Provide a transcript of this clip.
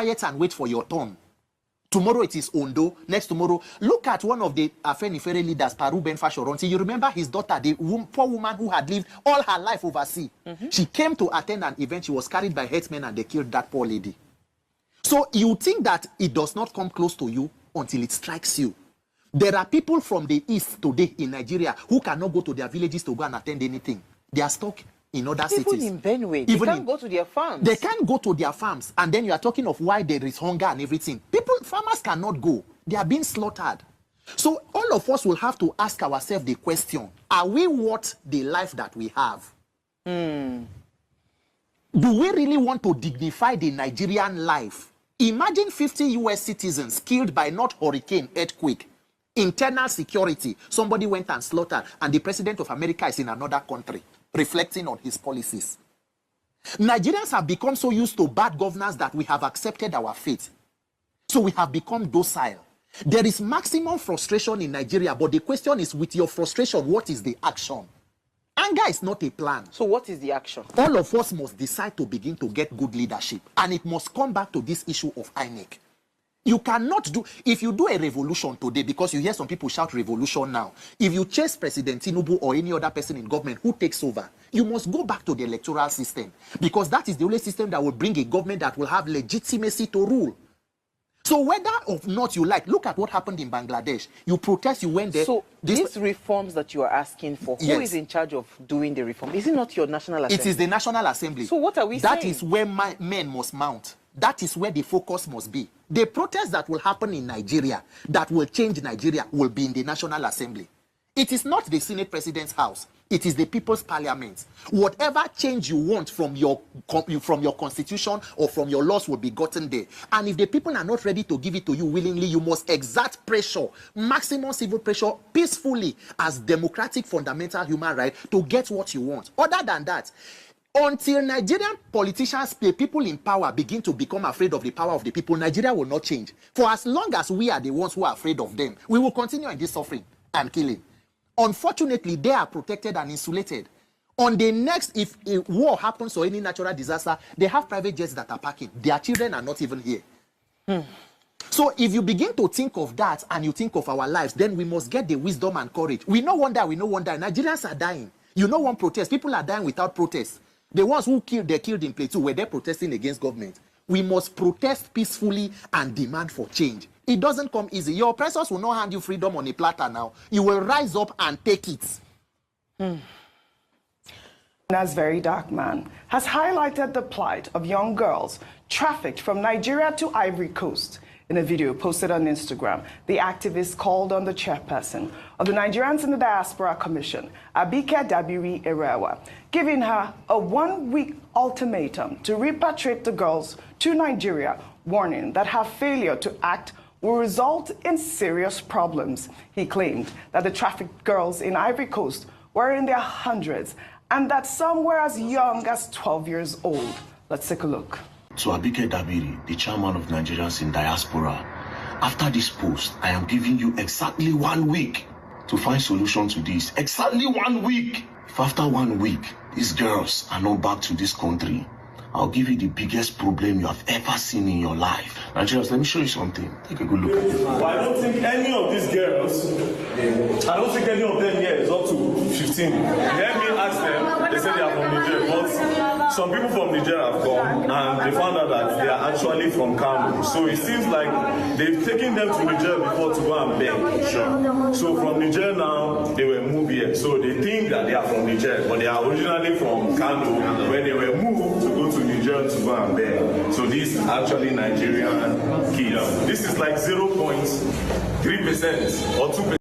quiet and wait for your turn. Tomorrow it is Ondo. Next tomorrow, look at one of the Afenifere leaders, Paru Ben Fashoronti. You remember his daughter, the poor woman who had lived all her life overseas. She came to attend an event. She was carried by herdsmen and they killed that poor lady. So you think that it does not come close to you until it strikes you. There are people from the east today in Nigeria who cannot go to their villages to go and attend anything. They are stuck in other cities. Even in Benue, they can't go to their farms. They can't go to their farms. And then you are talking of why there is hunger and everything. Farmers cannot go. They are being slaughtered. So all of us will have to ask ourselves the question, are we worth the life that we have? Do we really want to dignify the Nigerian life? Imagine 50 US citizens killed by not hurricane, earthquake, internal security. Somebody went and slaughtered, and the president of America is in another country, reflecting on his policies. Nigerians have become so used to bad governance that we have accepted our fate. So we have become docile. There is maximum frustration in Nigeria, but the question is, with your frustration, what is the action? Anger is not a plan. So what is the action? All of us must decide to begin to get good leadership. And it must come back to this issue of INEC. You cannot do, if you do a revolution today, because you hear some people shout revolution now, if you chase President Tinubu or any other person in government who takes over, you must go back to the electoral system. Because that is the only system that will bring a government that will have legitimacy to rule. So whether or not you like, look at what happened in Bangladesh. You protest, you went there. So these reforms that you are asking for, who is in charge of doing the reform? Is it not your National Assembly? It is the National Assembly. So what are we saying? That is where men must mount. That is where the focus must be. The protest that will happen in Nigeria, that will change Nigeria, will be in the National Assembly. It is not the Senate President's house. It is the People's Parliament. Whatever change you want from your constitution or from your laws will be gotten there. And if the people are not ready to give it to you willingly, you must exert pressure, maximum civil pressure, peacefully, as democratic fundamental human right, to get what you want. Other than that, until Nigerian politicians, the people in power, begin to become afraid of the power of the people, Nigeria will not change. For as long as we are the ones who are afraid of them, we will continue in this suffering and killing. Unfortunately, they are protected and insulated. On the next, if a war happens or any natural disaster, they have private jets that are parking. Their children are not even here. So if you begin to think of that and you think of our lives, then we must get the wisdom and courage. We know one die, we know one die. Nigerians are dying. You know one protest. People are dying without protest. The ones who killed, they killed in Plateau, were they protesting against government. We must protest peacefully and demand for change. It doesn't come easy. Your oppressors will not hand you freedom on a platter now. You will rise up and take it. As Very Dark Man has highlighted the plight of young girls trafficked from Nigeria to Ivory Coast. In a video posted on Instagram, the activist called on the chairperson of the Nigerians in the Diaspora Commission, Abike Dabiri Erewa, giving her a one-week ultimatum to repatriate the girls to Nigeria, warning that her failure to act will result in serious problems. He claimed that the trafficked girls in Ivory Coast were in their hundreds and that some were as young as 12 years old. Let's take a look. To Abike Dabiri, the chairman of Nigerians in Diaspora, after this post, I am giving you exactly 1 week to find solution to this. Exactly 1 week. If after 1 week, these girls are not back to this country, I'll give you the biggest problem you have ever seen in your life. Nigerians, let me show you something. Take a good look at it. Well, I don't think any of these girls, I don't think any of them here is up to 15. Let me ask them, they say they are from Niger, but some people from Niger have come and they found out that they are actually from Cameroon. So it seems like they've taken them to Niger before to go and beg. Sure. So from Niger now, they were moved here. So they think that they are from Niger, but they are originally from Kano when they were moved to go to Niger to go and beg. So this is actually Nigerian kids. This is like 0.3% or 2%.